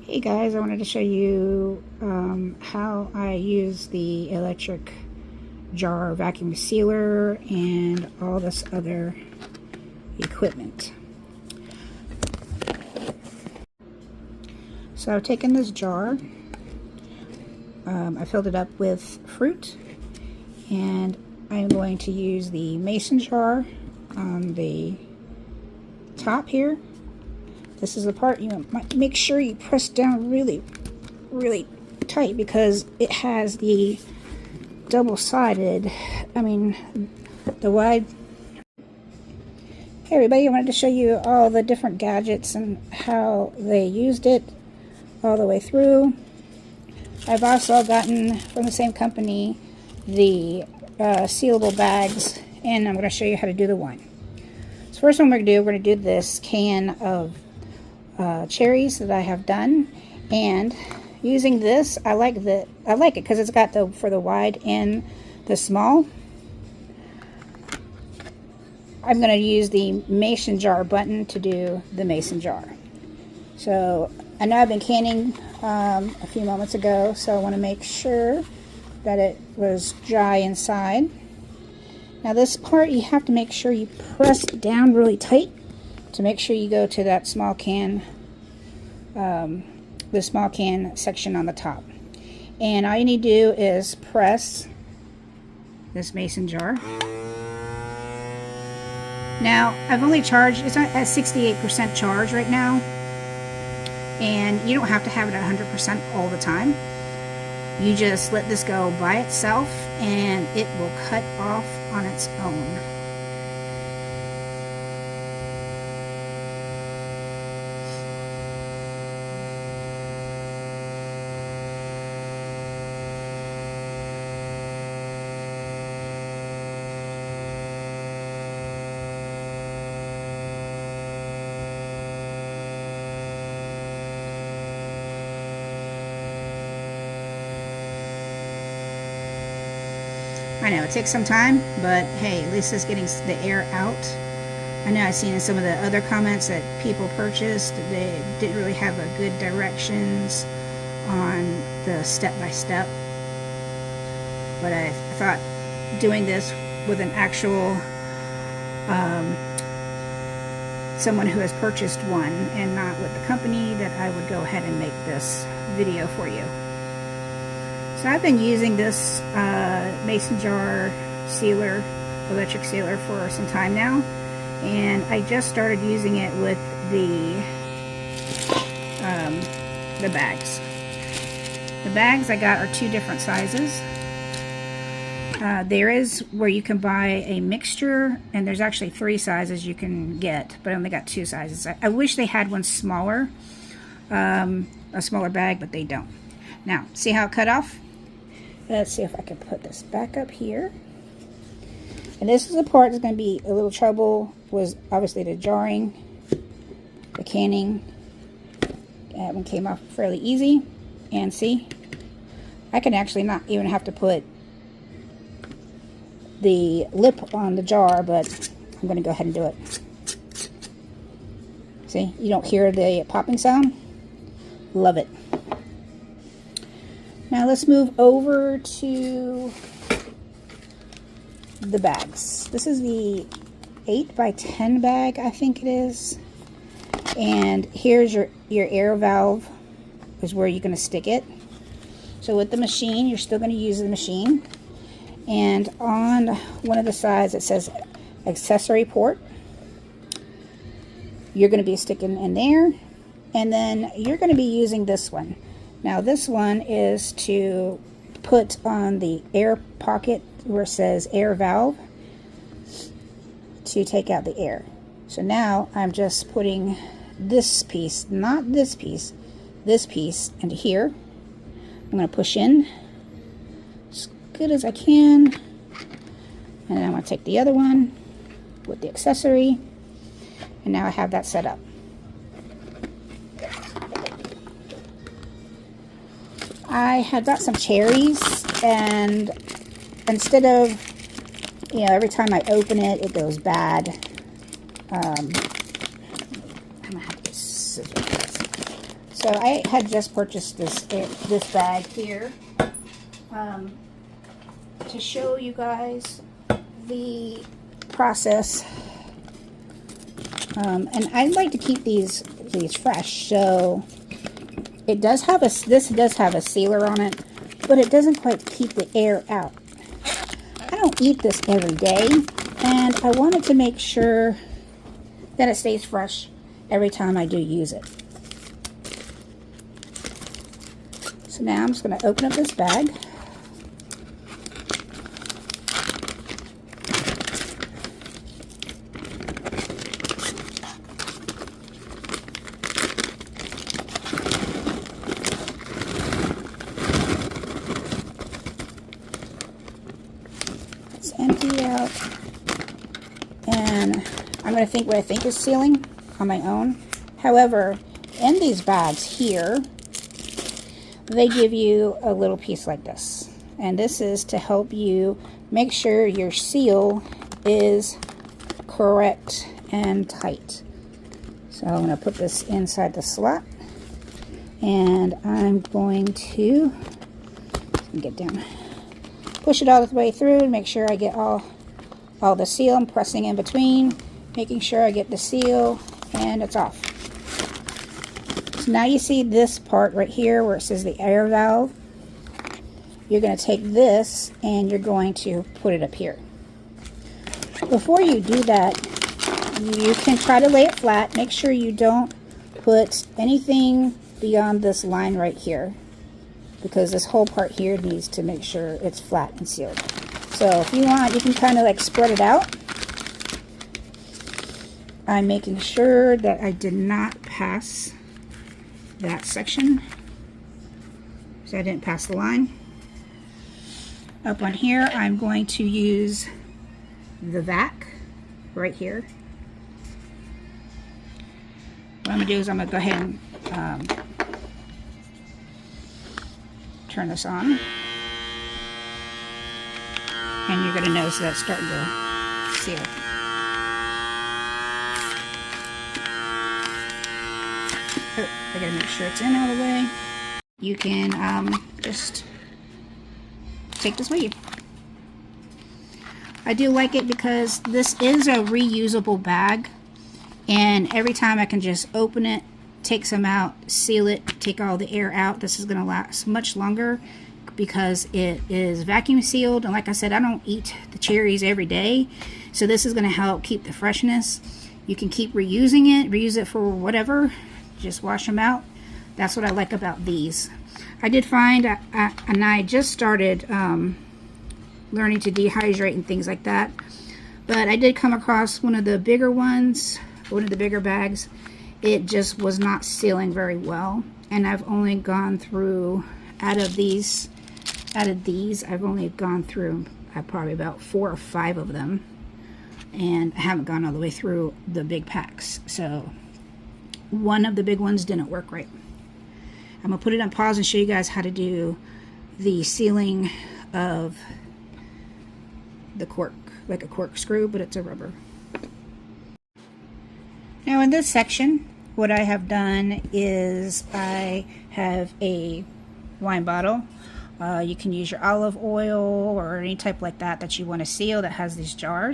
Hey guys, I wanted to show you how I use the electric jar vacuum sealer and all this other equipment. So I've taken this jar, I filled it up with fruit, and I'm going to use the mason jar on the top here. This is the part you might make sure you press down really tight because it has the double-sided, the wide. Hey everybody, I wanted to show you all the different gadgets and how they used it all the way through. I've also gotten from the same company the sealable bags, and I'm going to show you how to do the one. So first one we're going to do this can of cherries that I have done, and using this, I like it because it's got for the wide and the small. I'm going to use the mason jar button to do the mason jar. So I know I've been canning a few moments ago, so I want to make sure that it was dry inside. Now this part, you have to make sure you press down really tight to make sure you go to that small can, the small can section on the top. And all you need to do is press this mason jar. Now, I've only charged, it's at 68% charge right now, and you don't have to have it at 100% all the time. You just let this go by itself, and it will cut off on its own. I know it takes some time, but hey, at least it's getting the air out. I know I've seen in some of the other comments that people purchased, they didn't really have a good directions on the step-by-step. But I thought doing this with an actual someone who has purchased one and not with the company, that I would go ahead and make this video for you. So I've been using this mason jar sealer, electric sealer, for some time now, and I just started using it with the bags. The bags I got are two different sizes. There is where you can buy a mixture, and there's actually 3 sizes you can get, but I only got 2 sizes. I wish they had one smaller, a smaller bag, but they don't. Now, see how it cut off? Let's see if I can put this back up here. And this is the part that's going to be a little trouble, was obviously the jarring, the canning. That one came off fairly easy. And see, I can actually not even have to put the lip on the jar, but I'm going to go ahead and do it. See, you don't hear the popping sound? Love it. Now let's move over to the bags. This is the 8x10 bag, I think it is. And here's your air valve, is where you're going to stick it. So with the machine, you're still going to use the machine. And on one of the sides it says accessory port. You're going to be sticking in there. And then you're going to be using this one. Now this one is to put on the air pocket where it says air valve to take out the air. So now I'm just putting this piece, not this piece into here. I'm going to push in as good as I can. And then I'm going to take the other one with the accessory. And now I have that set up. I had got some cherries, and instead of, every time I open it, it goes bad. I'm going to have to get scissors. So I had just purchased this bag here to show you guys the process. And I like to keep these fresh, so it does have this does have a sealer on it, but it doesn't quite keep the air out. I don't eat this every day, and I wanted to make sure that it stays fresh every time I do use it. So now I'm just going to open up this bag. It's empty out. And I'm going to think what I think is sealing on my own. However, in these bags here, they give you a little piece like this. And this is to help you make sure your seal is correct and tight. So I'm going to put this inside the slot. And I'm going to get down, push it all the way through and make sure I get all the seal. I'm pressing in between, making sure I get the seal, and it's off. So now you see this part right here where it says the air valve. You're going to take this and you're going to put it up here. Before you do that, you can try to lay it flat. Make sure you don't put anything beyond this line right here, because this whole part here needs to make sure it's flat and sealed. So if you want, you can kind of like spread it out. I'm making sure that I did not pass that section, so I didn't pass the line. Up on here, I'm going to use the vac right here. What I'm going to do is I'm going to go ahead and turn this on. And you're going to notice that it's starting to seal. Oh, I got to make sure it's in all the way. You can just take this with you. I do like it because this is a reusable bag, and every time I can just open it, take some out, seal it, take all the air out. This is going to last much longer because it is vacuum sealed, and like I said, I don't eat the cherries every day, so this is going to help keep the freshness. You can keep reusing it, reuse it for whatever, just wash them out. That's what I like about these. I did find, and I just started learning to dehydrate and things like that, but I did come across one of the bigger ones, one of the bigger bags. It just was not sealing very well, and I've only gone through, out of these, I've only gone through probably about 4 or 5 of them, and I haven't gone all the way through the big packs. So one of the big ones didn't work right. I'm gonna put it on pause and show you guys how to do the sealing of the cork, like a corkscrew, but it's a rubber. Now in this section, what I have done is I have a wine bottle. You can use your olive oil or any type like that you want to seal that has these jars.